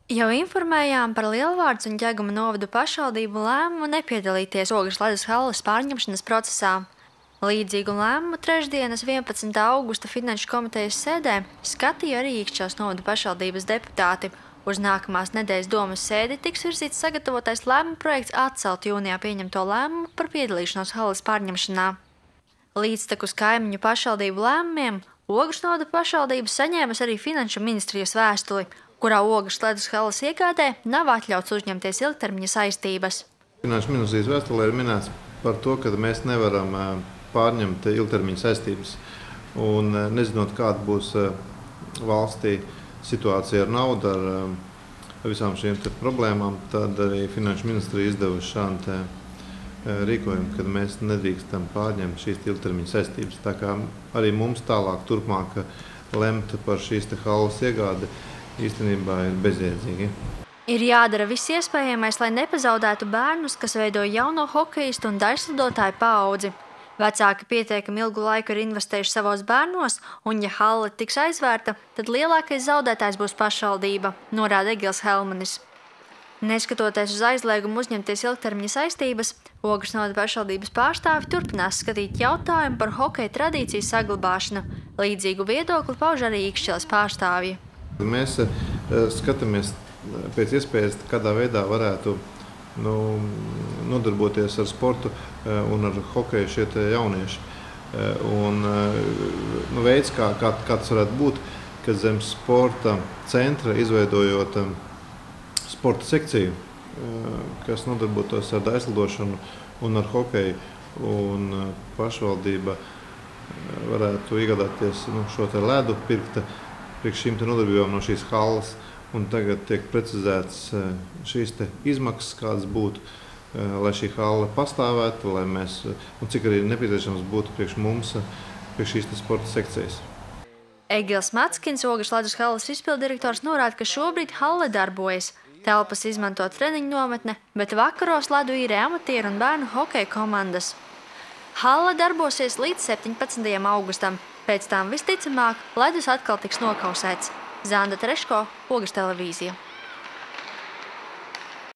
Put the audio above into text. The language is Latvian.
Jau informējām par Lielvārdes un Ģeguma novadu pašvaldību lēmumu nepiedalīties Ogres ledus halles pārņemšanas procesā. Līdzīgu lēmumu trešdienas 11. augusta Finanšu komitejas sēdē skatīja arī Īkšķeles novada pašvaldības deputāti. Uz nākamās nedēļas domas sēdi tiks virzīts sagatavotais lēmuma projekts atcelt jūnijā pieņemto lēmumu par piedalīšanos halles pārņemšanā. Līdztekus kaimiņu pašvaldību lēmumiem Ogres novada pašvaldība saņēmas arī Finanšu ministrijas vēstuli, kurā Ogres ledus halles iegādē nav atļauts uzņemties ilgtermiņa saistības. Finanšu ministrijas vēstulē ir minēts par to, ka mēs nevaram pārņemt ilgtermiņa saistības. Un nezinot, kāda būs valstī situācija ar naudu, ar visām šīm problēmām, tad arī Finanšu ministrija izdevusi šādu rīkojumu, kad mēs nedrīkstam pārņemt šīs ilgtermiņa saistības. Tā kā arī mums tālāk turpmāk lemt par šīs halles iegādi īstenībā ir bezjēdzīgi. Ir jādara viss iespējamais, lai nepazaudētu bērnus, kas veido jauno hokejistu un daļslidotāju paudzi. Vecāki pietiekami ilgu laiku ir investējuši savos bērnos, un ja halle tiks aizvērta, tad lielākais zaudētājs būs pašvaldība, norāda Egils Helmanis. Neskatoties uz aizliegumu uzņemties ilgtermiņa saistības, Ogres novada pašvaldības pārstāvi turpinās skatīt jautājumu par hokeja tradīciju saglabāšanu. Līdzīgu viedokli pauž arī Īkšķeles pārstāvji. Mēs skatāmies pēc iespējas, kādā veidā varētu nodarboties ar sportu un ar hokeju šie jaunieši. Un, veids, kā tas varētu būt, ka zem sporta centra izveidojot sporta sekciju, kas nodarbotos ar daļslidošanu un ar hokeju, un pašvaldība varētu iegādāties šo ledu pirkt priekš šīm nodarbībām no šīs halles, un tagad tiek precizētas šīs izmaksas, kādas būtu, lai šī halle pastāvētu, lai mēs, un cik arī nepieciešams būtu priekš mums, priekš šīs sporta sekcijas. Egils Matskins, Ogres ledus halles izpilddirektors, norāda, ka šobrīd halle darbojas. Telpas izmanto treniņu nometne, bet vakaros ledu īrē amatieru un bērnu hokeja komandas. Halle darbosies līdz 17. augustam. Pēc tam visticamāk ledus atkal tiks nokausēts. Zanda Treško, Ogres televīzija.